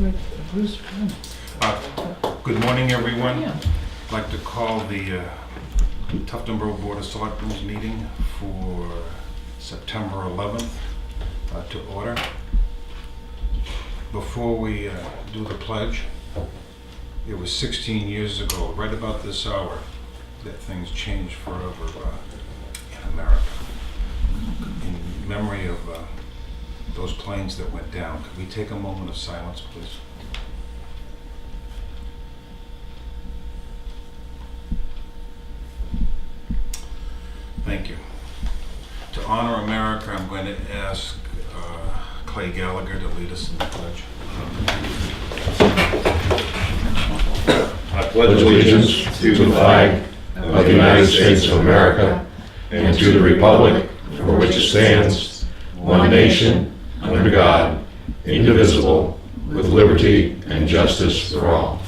Bruce. Good morning, everyone. Yeah. I'd like to call the Tufton Borough Board of Selectmen's meeting for September 11th to order. Before we do the pledge, it was 16 years ago, right about this hour, that things changed forever in America. In memory of those planes that went down, could we take a moment of silence, please? Thank you. To honor America, I'm going to ask Clay Gallagher to lead us in the pledge. I pledge allegiance to the flag of the United States of America and to the republic for which it stands, one nation, under God, indivisible, with liberty and justice for all.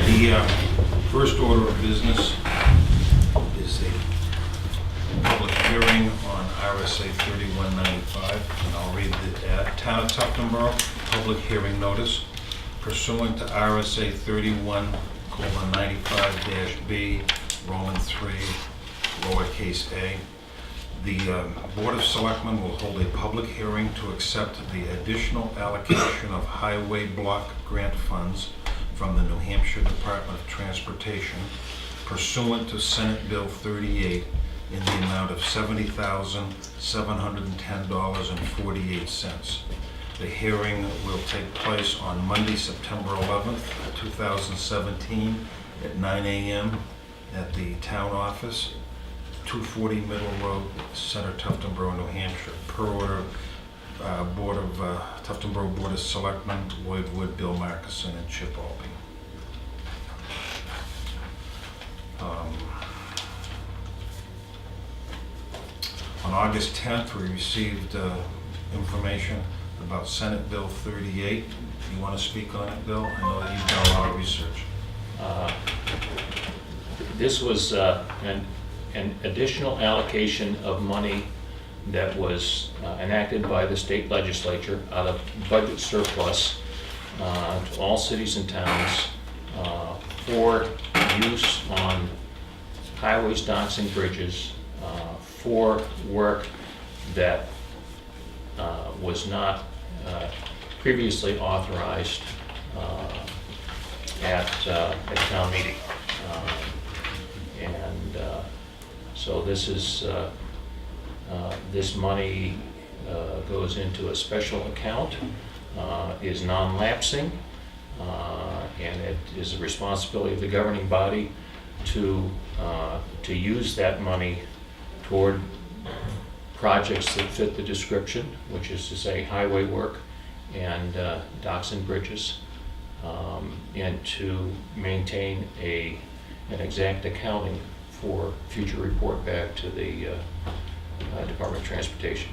The first order of business is a public hearing on RSA 3195, and I'll read the Town of Tufton Borough public hearing notice pursuant to RSA 31:95-B, Roman 3, lowercase a. The Board of Selectmen will hold a public hearing to accept the additional allocation of highway block grant funds from the New Hampshire Department of Transportation pursuant to Senate Bill 38 in the amount of $70,710.48. The hearing will take place on Monday, September 11th, 2017 at 9 a.m. at the town office, 240 Middle Road, Center, Tufton Borough, New Hampshire, per order Board of Tufton Borough Board of Selectmen, Lloyd Wood, Bill Markison, and Chip Albee. On August 10th, we received information about Senate Bill 38. You want to speak on it, Bill? I know that you've done a lot of research. This was an additional allocation of money that was enacted by the state legislature out of budget surplus to all cities and towns for use on highways, docks, and bridges for work that was not previously authorized at town meeting. So this is this money goes into a special account, is non-lapsing, and it is the responsibility of the governing body to use that money toward projects that fit the description, which is to say highway work and docks and bridges, and to maintain an exact accounting for future report back to the Department of Transportation.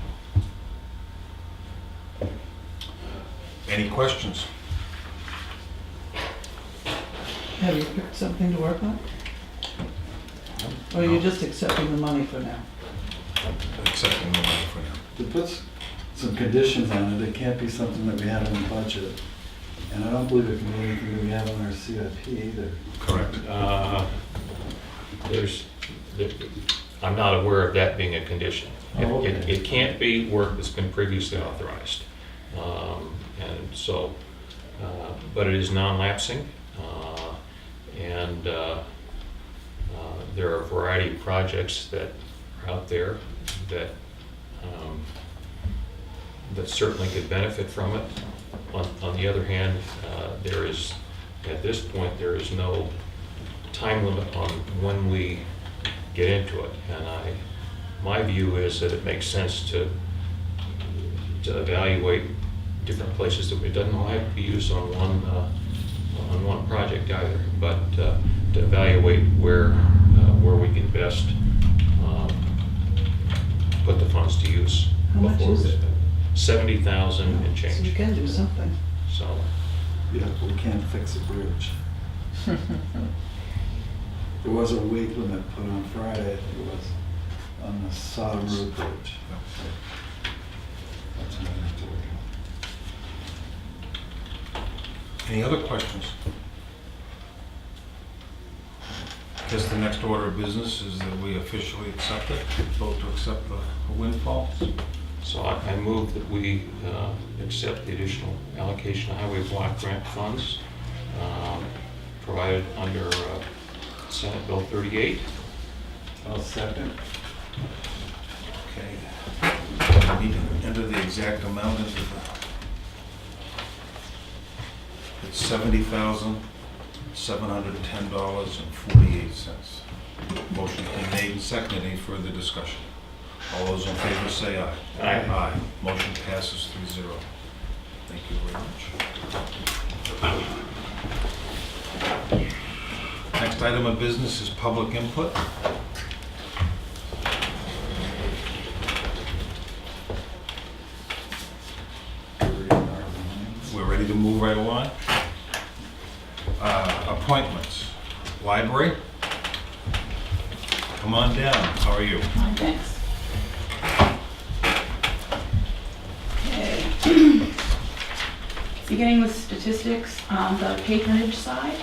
Any questions? Have you picked something to work on? Or are you just accepting the money for now? Accepting the money for now. To put some conditions on it, it can't be something that we have in the budget. And I don't believe it can be anything that we have on our CIP either. Correct. I'm not aware of that being a condition. Oh, okay. It can't be work that's been previously authorized. And so, but it is non-lapsing. And there are a variety of projects that are out there that that certainly could benefit from it. On the other hand, there is, at this point, there is no time limit on when we get into it. And my view is that it makes sense to evaluate different places. That it doesn't all have to be used on one project either, but to evaluate where we can best put the funds to use. How much is it? 70,000 and So you change. can do something. So, Yeah, but we can't fix a bridge. There was a weight limit put on Friday, I think it was, on the Sodom Road Bridge. That's what I have to work on. Any other questions? Guess the next order of business is that we officially accept it, vote to accept the windfall. So I move that we accept the additional allocation of highway block grant funds provided under Senate Bill 38. I'll second. Okay. We need to enter the exact amount into the... It's $70,710.48. Motion's been made and seconded. Any further discussion? All those in favor say aye. Aye. Aye. Motion passes 3-0. Thank you very much. Next item of business is public input. We're ready to move right along. Appointments. Library. Come on down. How are you? Fine, thanks. Okay. Beginning with statistics on the patronage side,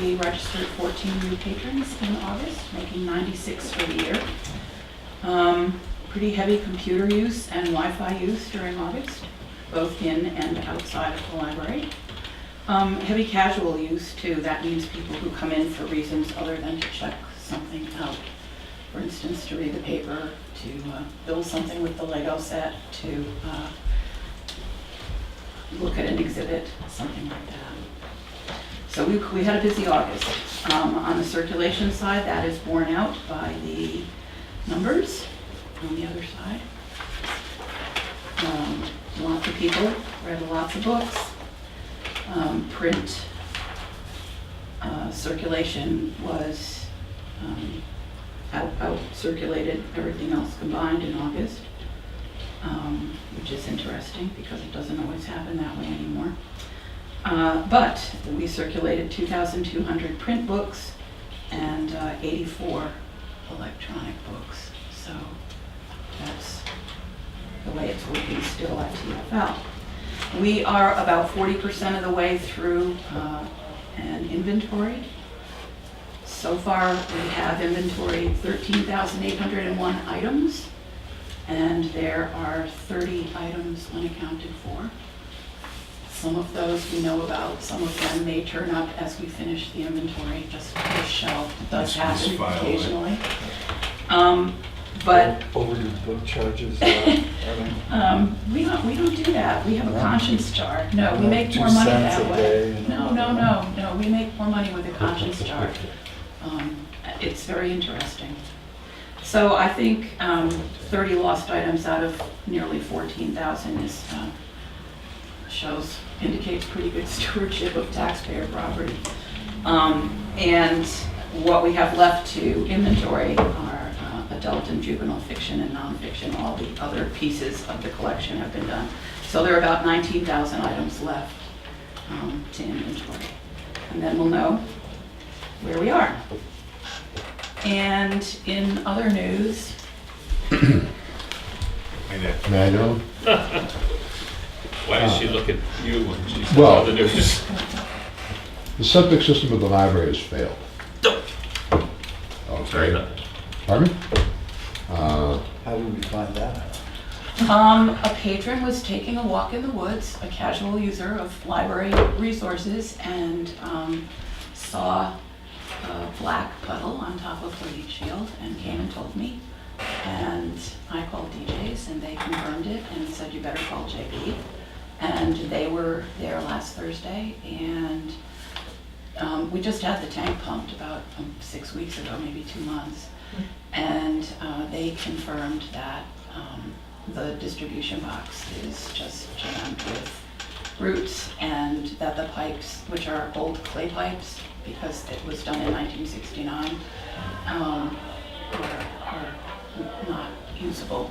we registered 14 new patrons in August, making 96 for the year. Pretty heavy computer use and Wi-Fi use during August, both in and outside of the library. Heavy casual use too. That means people who come in for reasons other than to check something out. For instance, to read the paper, to build something with the Lego set, to look at an exhibit, something like that. So we had a busy August. On the circulation side, that is borne out by the numbers on the other side. Lots of people read lots of books. Print circulation was out circulated everything else combined in August, which is interesting because it doesn't always happen that way anymore. But we circulated 2,200 print books and 84 electronic books. So that's the way it's working still at TFL. We are about 40% of the way through an inventory. So far, we have inventoried 13,801 items, and there are 30 items unaccounted for. Some of those we know about, some of them may turn up as we finish the inventory, just to show. It does happen occasionally. But Overdue book charges, we don't do that. We have a conscience jar. No, we make 2 more money cents that a way. day, No, we make more money with a conscience jar. It's very interesting. So I think 30 lost items out of nearly 14,000 is indicates pretty good stewardship of taxpayer property. And what we have left to inventory are adult and juvenile fiction and nonfiction. All the other pieces of the collection have been done. So there are about 19,000 items left to inventory. And then we'll know where we are. And in other news, Hey there. May I know? Why does she look at you when she says Well- other news? The septic system of the library has failed. Sorry. Okay. Pardon me? how did we find that out? a patron was taking a walk in the woods, a casual user of library resources, and saw a black puddle on top of the leach field and came and told me. And I called DJs and they confirmed it and said, you better call JP. And they were there last Thursday, and we just had the tank pumped about 6 weeks ago, maybe 2 months. And they confirmed that the distribution box is just jammed with roots, and that the pipes, which are old clay pipes, because it was done in 1969, are not usable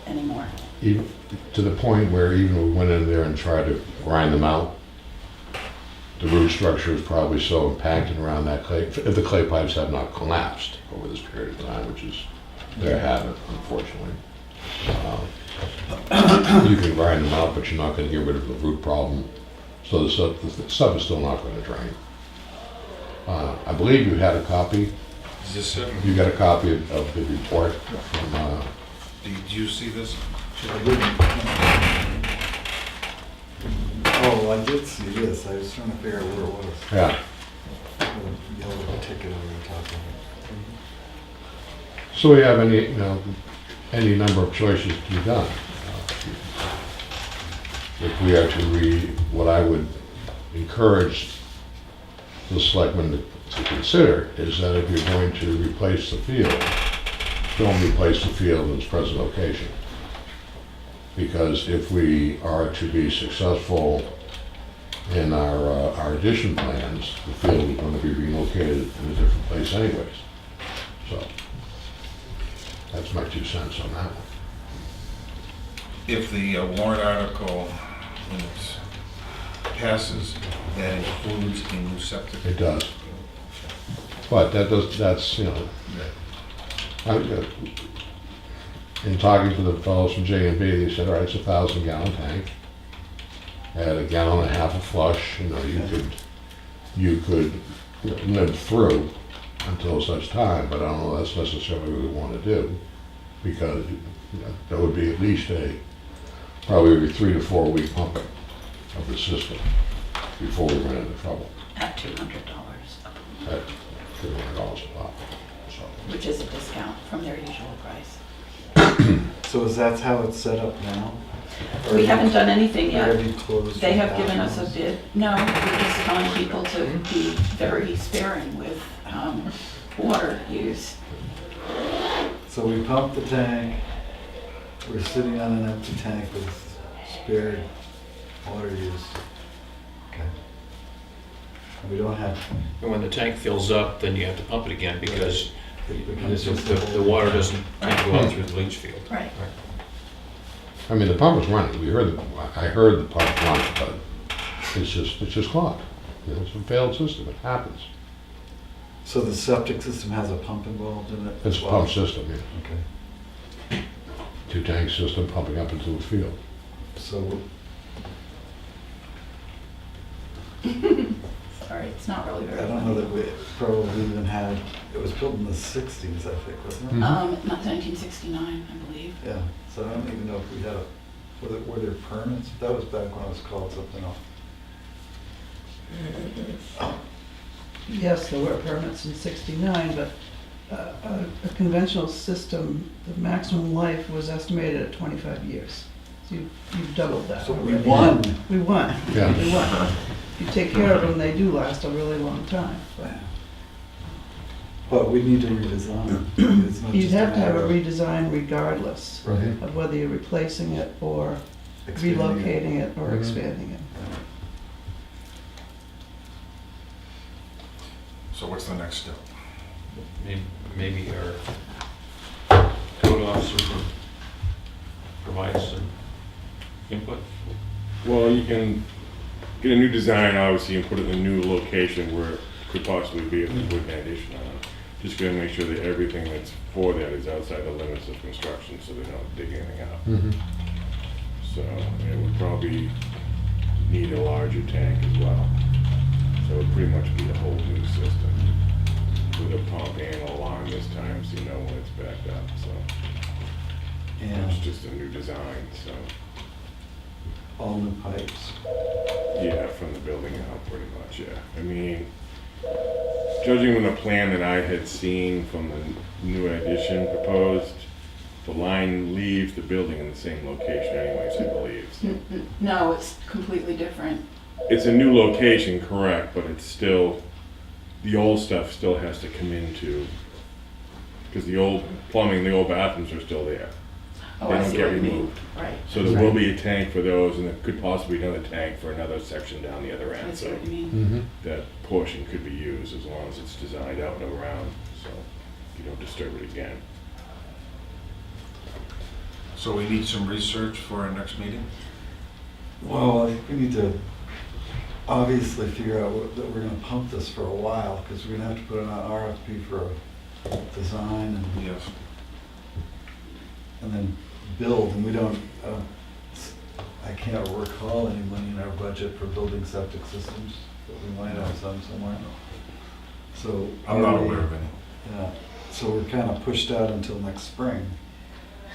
anymore. Even to the point where even we went in there and tried to grind them out, the root structure is probably so impacted around that clay, if the clay pipes have not collapsed over this period of time, which is their habit, unfortunately. You can grind them out, but you're not going to get rid of the root problem So the stuff is still not gonna drain. I believe you had a copy, Is this it? you got a copy of the report from, Did you see this? I didn't. Oh, I did see this. I was trying to figure out where it was. yeah. The yellow ticket over the top of it. So we have any number of choices to be done. If we are to what I would encourage the selectmen to consider is that if you're going to replace the field, don't replace the field in its present location. Because if we are to be successful in our addition plans, the field is going to be relocated in a different place anyways. So, that's my 2 cents on that one. If the warrant article passes, that includes a new septic. It does. But that's, in talking to the fellows from J&B, they said, all right, it's a 1,000-gallon tank. At a gallon and a half of flush, you could live through until such time, but I don't know that's necessarily what we want to do, because there would be at least probably every 3 to 4 week pumping of the system before we run into trouble At $200 a at $200 a pop. So, which is a discount from their usual price. So is that how it's set up now? Or We haven't done anything or have yet. you closed They the have given us a bathrooms? bid. No, we're just telling people to be very sparing with water use. So we pump the tank, we're sitting on an empty tank with spared water use. Okay. And we don't have, And when the tank fills up, then you have to pump it again because it becomes just the water doesn't tend to go out through the leach field. Right. I mean, the pump is running. I heard the pump running, but it's just clogged. It's a failed system. It happens. So the septic system has a pump involved in it? It's as a well? pump system, yeah. Okay. 2-tank system pumping up into the field. So, Sorry, it's not really very I don't know that we probably even had, it was built in the 60s, I think, wasn't it? Mhm. Not 1969, I believe. Yeah, so I don't even know if we had were there permits? That was back when it was called something else. Yes, there were permits in '69, but a conventional system, the maximum life was estimated at 25 years. So you've doubled that. So we already. won. We won. Yeah. We won. If you take care of them, they do last a really long time. But we need to redesign. It's not You'd just have to have a matter of- redesign regardless Right. of whether you're replacing it or Expanding it. relocating it or Mhm. expanding it. So what's the next step? Maybe our code officer can provide some input. Well, you can get a new design, obviously, and put it in a new location where it could possibly be if there's wood addition on it. Just gotta make sure that everything that's for that is outside the limits of construction, so they don't dig anything up. Mhm. So it would probably need a larger tank as well. So it would pretty much be a whole new system with a pump and an alarm this time, so you know when it's backed up, so. And It's just a new design, so, all new pipes. yeah, from the building out, pretty much, yeah. I mean, judging from the plan that I had seen from the new addition proposed, the line leaves the building in the same location anyways, I believe. So No, it's completely different. it's a new location, correct, but it's still, the old stuff still has to come into, because the old plumbing, the old bathrooms are still there. Oh, They I don't see get what you mean. removed. Right. So there will be a tank for those, and there could possibly be another tank for another section down the other I end, see so what you mean. Mhm. that portion could be used as long as it's designed out and around, so you don't disturb it again. So we need some research for our next meeting? Well, I think we need to obviously figure out that we're gonna pump this for a while, because we're gonna have to put in an RFP for a design Yes. and then build, and we don't, I can't recall any money in our budget for building septic systems, but we might have some somewhere. So. I'm not aware of any. Yeah, so we're kind of pushed out until next spring,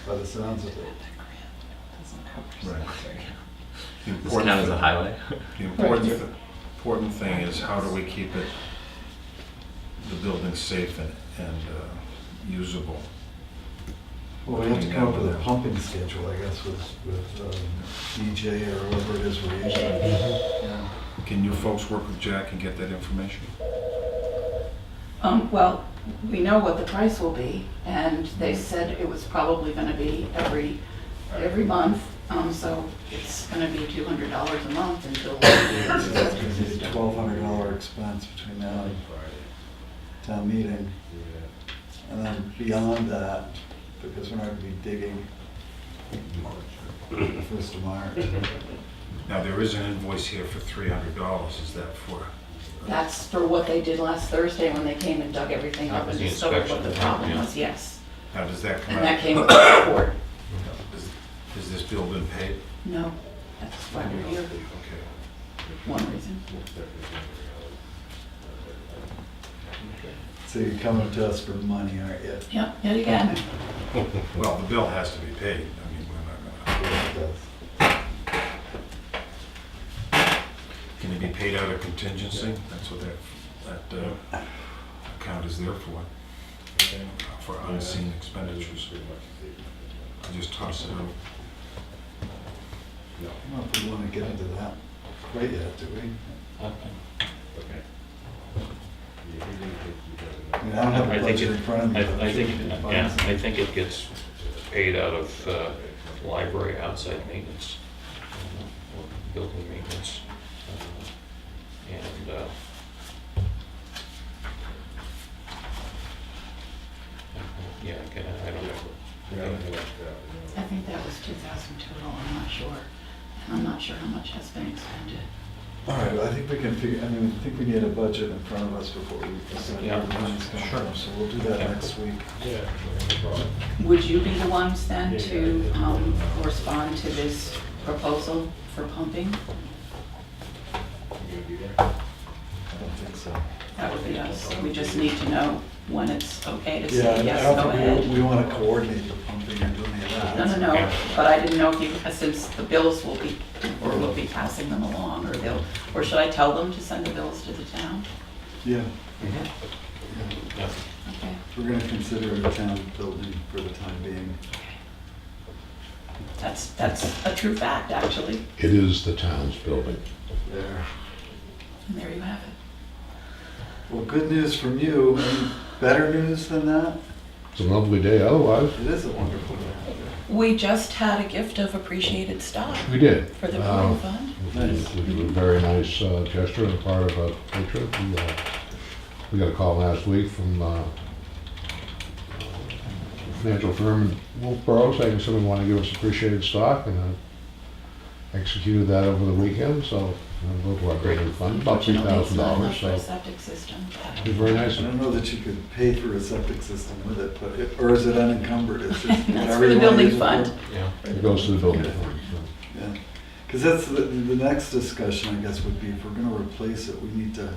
by the sounds of it. Right. The This town is a highway. The important thing is how do we keep it, the building safe and usable? Well, we have to come up with a pumping schedule, I guess, with DJ or whoever it is we're using. Yeah. Can you folks work with Jack and get that information? Well, we know what the price will be, and they said it was probably gonna be every month, so it's gonna be $200 a month until. That's gonna be a $1,200 expense between now and town meeting. And then beyond that, because we're not gonna be digging the 1st of March. Now, there is an invoice here for $300. Is that for? That's for what they did last Thursday when they came and dug everything up and The discovered what the inspection, problem yeah. was, yes. Now, does that come And that out? came with the report. Has this bill been paid? No, that's why we're here, Okay. one reason. So you're coming to us for money, aren't you? Yep, yet again. Well, the bill has to be paid. I mean, we're not gonna. Can it be paid out of contingency? That's what that account is there for unseen expenditures. I just toss it out. I don't know if we want to get into that quite yet, do we? I mean, I don't have a I think budget in front of me. but I'm I sure think, we can find yeah, some. I think it gets paid out of library outside maintenance, or building maintenance. And yeah, I don't know. I think that was 2,000 total, I'm not sure. And I'm not sure how much has been expended. All right, well, I think we can figure, I mean, I think we need a budget in front of us before we decide Yeah. where the money's coming from, so we'll do that Yeah. next week. Would you be the ones then to respond to this proposal for pumping? I don't think so. That would be us. We just need to know when it's okay to Yeah, say I yes, don't go think ahead. we want to coordinate the pumping or do any of that. No, but I didn't know if you, since the bills will be, or we'll be passing them along, or should I tell them to send the bills to the town? Yeah, Yeah. Okay. we're gonna consider it a town building for the time being. That's a true fact, actually. It is the town's building. There. And there you have it. Well, good news from you. Any better news than that? It's a lovely day otherwise. It is a wonderful day. We just had a gift of appreciated stock We did. for the Rural Fund. Nice. Which was a very nice gesture on the part of a patron. We got a call last week from a financial firm in Wolfboro saying somebody wanted to give us appreciated stock, and I executed that over the weekend, so we'll go to our building fund, about Unfortunately, it's not enough $3,000, for a so septic system. it was very nice I of don't them. know that you could pay for a septic system with it, but or is it unencumbered? It's just That's whatever for the you wanna building use it for. fund. Yeah. It goes to the building fund, so. Yeah, because that's the next discussion, I guess, would be if we're gonna replace it, we need to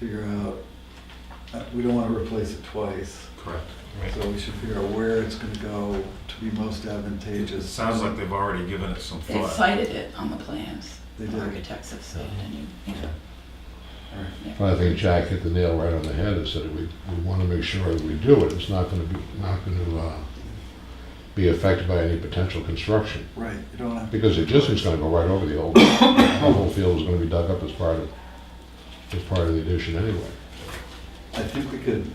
figure out, we don't wanna replace it twice. Correct. So we should figure out where it's gonna go to be most advantageous. It sounds like they've already given it some They thought. cited it on the plans. They The did. architects have said, and you know. All right. yeah. But I think Jack hit the nail right on the head and said we want to make sure that we do it. It's not going to be affected by any potential construction. Right, you don't have to. Because the existing's going to go right over the old. The whole field is going to be dug up as part of the addition anyway. I think we could,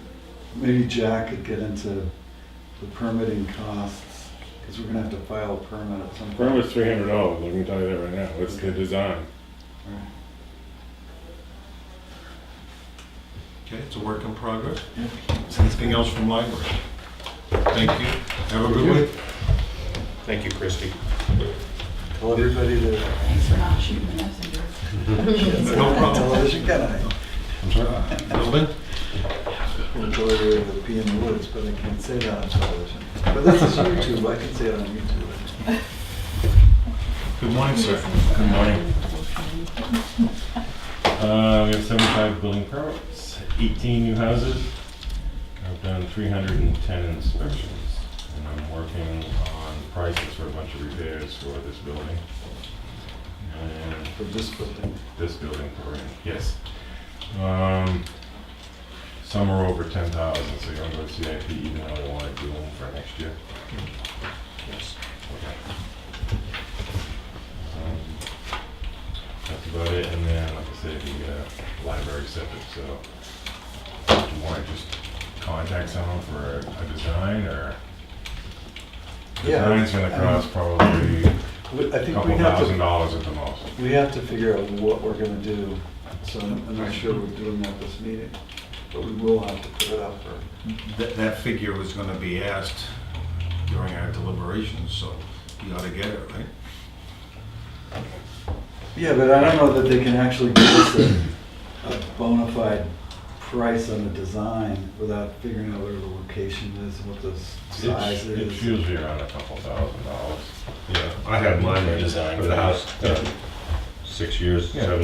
maybe Jack could get into the permitting costs, because we're gonna have to file a permit at some point. Permit's $300, let me tell you that right now, it's the design. Right. Okay, it's a work in progress. Yep. Anything else from library? Thank you. Have a good week. Thank you, Christie. Tell everybody to. Thanks for not shooting the messenger. No problem. Television, can I? I'm sorry? Building? We'll tell everybody to pee in the woods, but I can't say that on television. But this is YouTube, I can say it on YouTube. Good morning, sir. Good morning. We have 75 building permits, 18 new houses. I've done 310 inspections, and I'm working on prices for a bunch of repairs for this building. And For this building. this building we're in, yes. Some are over 10,000, so you're gonna go to CIP even though I want to do them for next year. Yes. That's about it, and then, like I said, the library septic, so do you want to just contact someone for a design, or? Yeah, Design's gonna cost probably I a think couple $1,000 at the most. we have to figure out what we're gonna do, so I'm not sure we're doing that this meeting, but we will have to put it up for. That figure was gonna be asked during our deliberations, so you ought to get it, right? Yeah, but I don't know that they can actually give us a bona fide price on the design without figuring out where the location is, what the size It's is. usually around a couple $1,000. Yeah, I had mine ready Design for the house 7 years ago,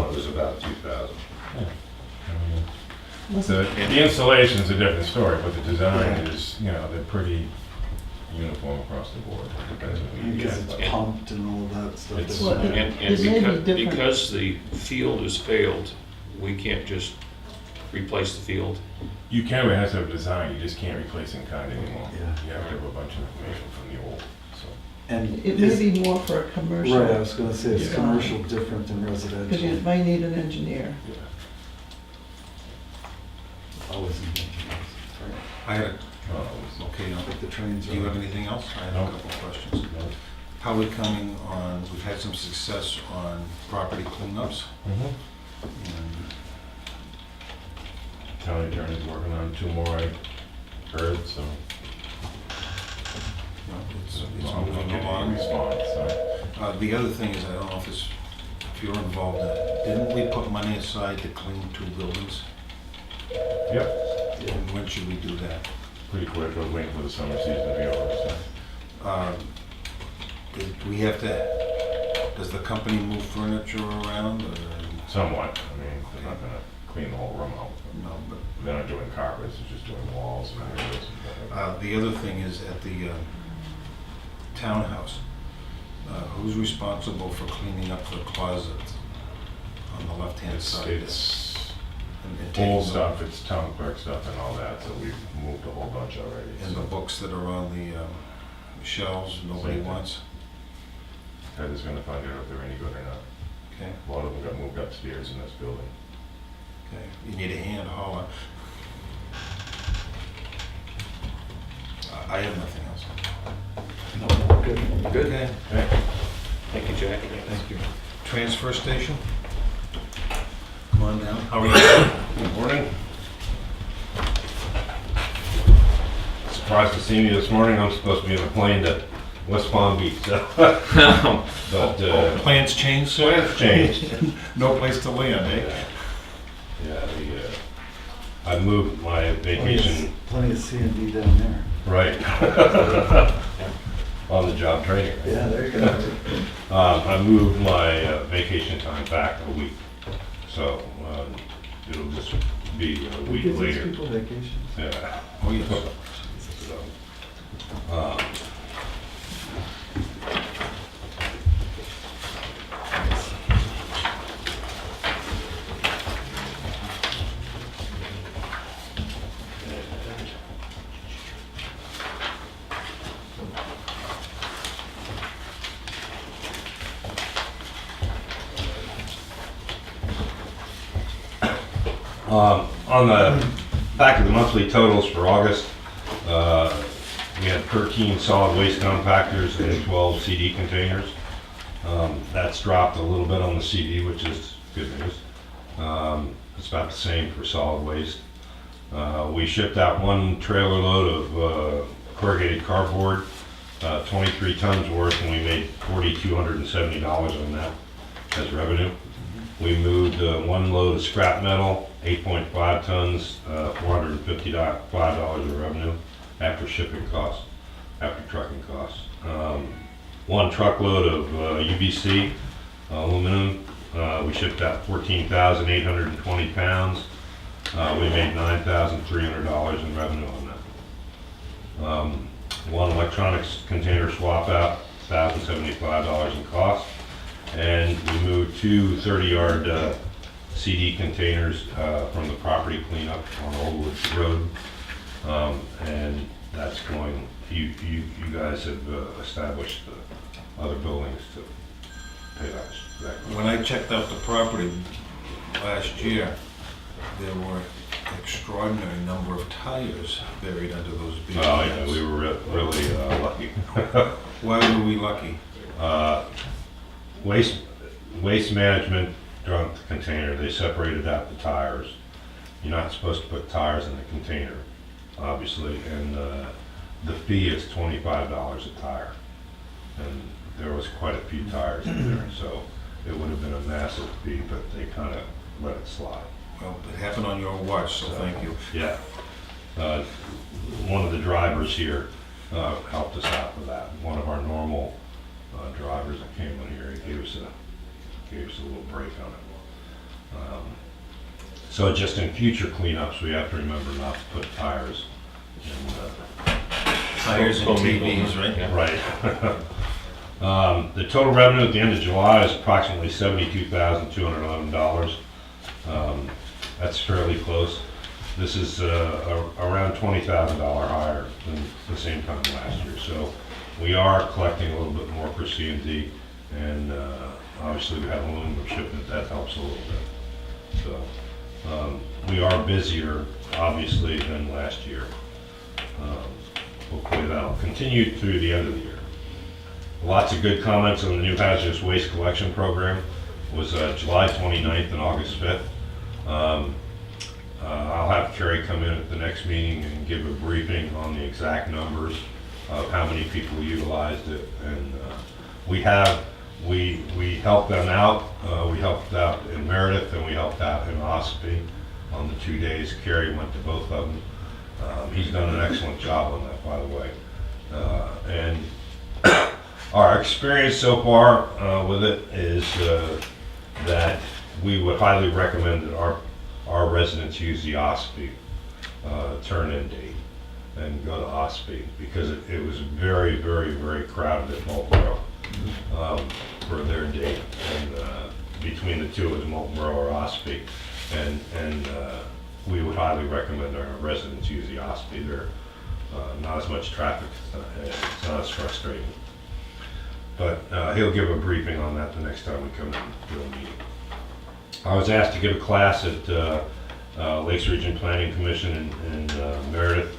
and it was about 2,000. I mean, the installation's a different story, but the design is, they're pretty uniform across the board. Depends on who you Because get, it's but- pumped and all of that stuff. It's- Well, And It may be different. because the field has failed, we can't just replace the field. You can, but it has to have a design, you just can't replace in kind anymore. Yeah. You have to have a bunch of information from the old, so. And It may is- be more for a commercial. Right, I was gonna say, it's Yeah. commercial different than Because you residential. might need an engineer. Yeah. Always in engineers. I had, Um, okay, Like the trains do you have are. anything else? I have No. a couple of questions. How are we coming on, we've had some success on property cleanups. and County attorney's working on 2 more, I heard, so. It's I'm moving getting a along. response, so. The other thing is, I don't know if you're involved in it, didn't we put money aside to clean 2 buildings? Yep, And when should we do that? pretty quick, I was waiting for the summer season to be over, so. Do we have to, does the company move furniture around, or, Somewhat, I mean, they're not gonna clean the whole room out. no, but, They're not doing carpets, they're just doing walls and windows and whatever. the other thing is at the townhouse, who's responsible for cleaning up the closet on the left-hand side? It's and taking old the- stuff, it's town clerk stuff and all that, so we've moved a whole bunch already. And the so. books that are on the shelves, nobody Same thing. wants? Heather's gonna find out if they're any good or not. Okay, A lot of them got moved upstairs in this building. okay, you need a hand, holler. I have nothing else. No, good, good. Okay, Okay. Thank you, Jack. thank you. Transfer station? Come on down. How are you? Good morning. Surprised to see me this morning. I'm supposed to be on a plane to West Palm Beach. So. But Plans changed, sir? plans changed. No place to land, eh? Yeah, I moved my vacation. Plenty of C and D down there. Right. On the job training. Right? Yeah, there you go. I moved my vacation time back a week. So it'll just be a Who week gives these later. people vacations? Yeah. Oh, yes. On the back of the monthly totals for August, we had 13 solid waste compactors and 12 CD containers. That's dropped a little bit on the CD, which is good news. It's about the same for solid waste. We shipped out 1 trailer load of corrugated cardboard, 23 tons worth, and we made $4,270 on that as revenue. We moved 1 load of scrap metal, 8.5 tons, $455 of revenue after shipping costs, after trucking costs. 1 truckload of UBC aluminum. We shipped out 14,820 pounds. We made $9,300 in revenue on that. 1 electronics container swap out, $1,075 in cost. And we moved 2 30-yard CD containers from the property cleanup on Old Woods Road. And that's going, you guys have established the other buildings to pay that. When I checked out the property last year, there were extraordinary number of tires buried under those big Oh, yeah, plants. we were really lucky. Why were we lucky? Waste management dumped the container, they separated out the tires. You're not supposed to put tires in the container, obviously, and the fee is $25 a tire. And there was quite a few tires in there, so it would have been a massive fee, but they kind of let it slide. Well, it happened on your watch, so thank you. Yeah. One of the drivers here helped us out with that. One of our normal drivers that came in here, he gave us a little break on it. So just in future cleanups, we have to remember not to put tires in. Tires and TVs, right? Yeah. Right. The total revenue at the end of July is approximately $72,211. That's fairly close. This is around $20,000 higher than the same time last year. So we are collecting a little bit more for C&D, and obviously we have aluminum shipment, that helps a little bit. So we are busier, obviously, than last year. Hopefully that'll continue through the end of the year. Lots of good comments on the new hazardous waste collection program. It was July 29th and August 5th. I'll have Kerry come in at the next meeting and give a briefing on the exact numbers of how many people utilized it. And we helped them out. We helped out in Meredith and we helped out in Ospey on the 2 days. Kerry went to both of them. He's done an excellent job on that, by the way. And our experience so far with it is that we would highly recommend that our residents use the Ospey turn-in date and go to Ospey, because it was very, very, very crowded at Marlboro for their date. And between the two, it was Marlboro or Ospey. And we would highly recommend our residents use the Ospey. There's not as much traffic, it's not as frustrating. But he'll give a briefing on that the next time we come in to a meeting. I was asked to give a class at Lakes Region Planning Commission in Meredith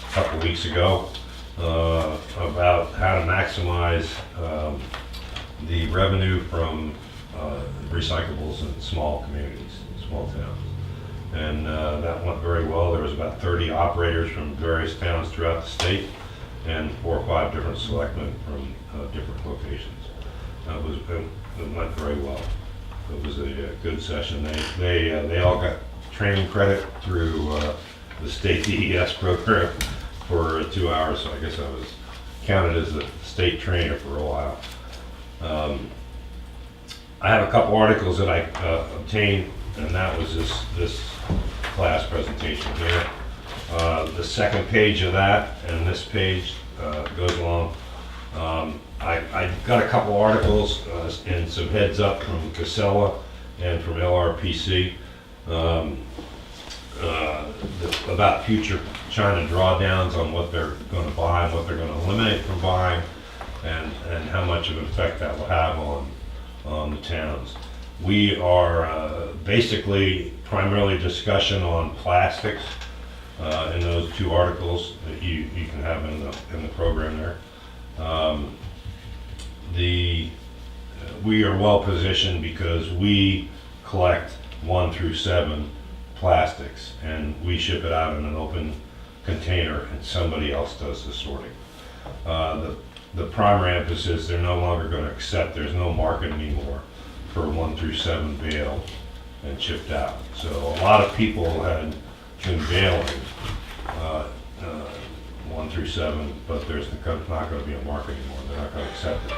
a couple weeks ago about how to maximize the revenue from recyclables in small communities, small towns. And that went very well. There was about 30 operators from various towns throughout the state and 4 or 5 different selectmen from different locations. It went very well. It was a good session. They all got training credit through the state DES program for 2 hours, so I guess I was counted as a state trainer for a while. I have a couple articles that I obtained, and that was this class presentation here. The second page of that and this page goes along. I got a couple articles and some heads up from Casella and from LRPC about future China drawdowns on what they're going to buy and what they're going to eliminate from buying, and how much of an effect that will have on the towns. We are basically primarily discussion on plastics in those 2 articles that you can have in the program there. We are well positioned because we collect 1 through 7 plastics, and we ship it out in an open container, and somebody else does the sorting. The primary emphasis, they're no longer going to accept, there's no market anymore for 1 through 7 baled and shipped out. So a lot of people had been bailing 1 through 7, but there's not going to be a market anymore. They're not going to accept it.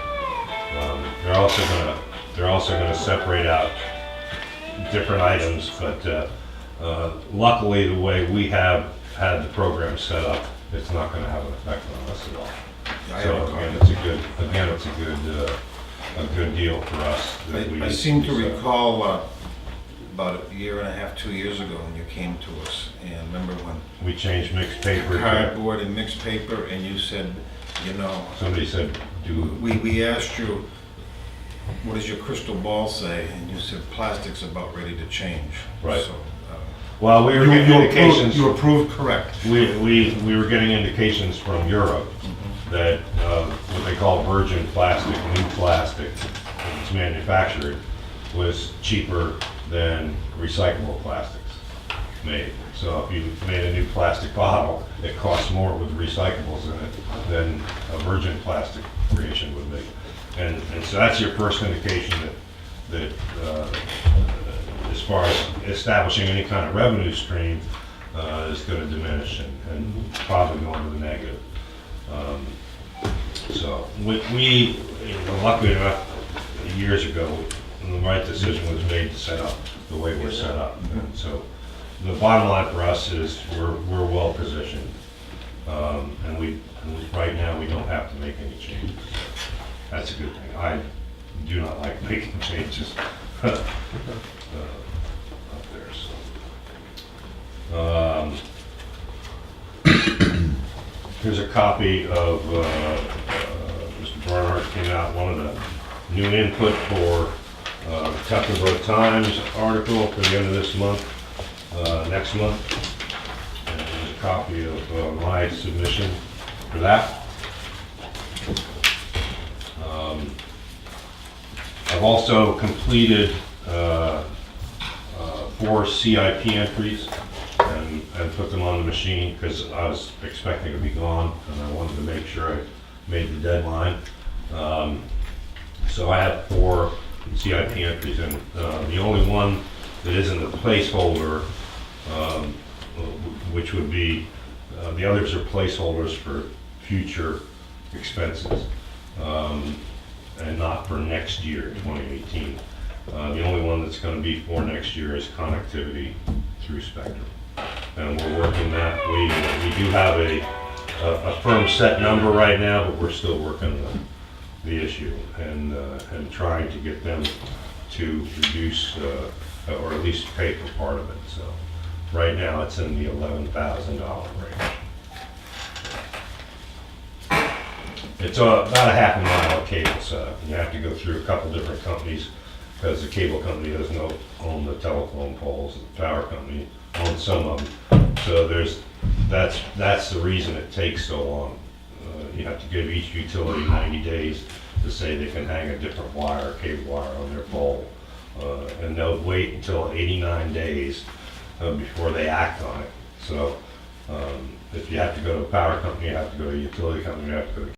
They're also gonna separate out different items, but luckily, the way we have had the program set up, it's not gonna have an effect on us at all. I So have a again, comment. it's a good deal for us. that we- I seem to recall about a year and a half, 2 years ago, when you came to us, and remember when We changed mixed paper. to- cardboard and mixed paper, and you said, you know, Somebody said, do, we asked you, what does your crystal ball say? And you said, plastic's about ready to change. Right. So, well, we were getting indications. You were proved correct. We were getting indications from Europe that what they call virgin plastic, new plastic, that's manufactured, was cheaper than recyclable plastics made. So if you made a new plastic bottle, it costs more with recyclables than a virgin plastic creation would be. And so that's your first indication that as far as establishing any kind of revenue stream is going to diminish and probably go into the negative. So we luckily enough, years ago, the right decision was made to set up the way we're set up. And so the bottom line for us is we're well positioned. And right now, we don't have to make any changes. That's a good thing. I do not like making changes up there, so. Here's a copy of Mr. Barnhart came out, one of the new input for Tupperville Times article for the end of this month, next month. And there's a copy of my submission for that. I've also completed 4 CIP entries and put them on the machine because I was expecting to be gone and I wanted to make sure I made the deadline. So I have 4 CIP entries, and the only one that isn't a placeholder, which would be, the others are placeholders for future expenses. And not for next year, 2018. The only one that's going to be for next year is connectivity through Spectrum. And we're working that. We do have a firm set number right now, but we're still working the issue and trying to get them to reduce or at least pay for part of it. So right now it's in the $11,000 range. It's about a half a mile of cable setup. You have to go through a couple different companies because the cable company doesn't own the telephone poles. The power company owns some of them. So that's the reason it takes so long. You have to give each utility 90 days to say they can hang a different wire, cable wire on their pole. And they'll wait until 89 days before they act on it. So if you have to go to a power company, you have to go to a utility company, you have to go to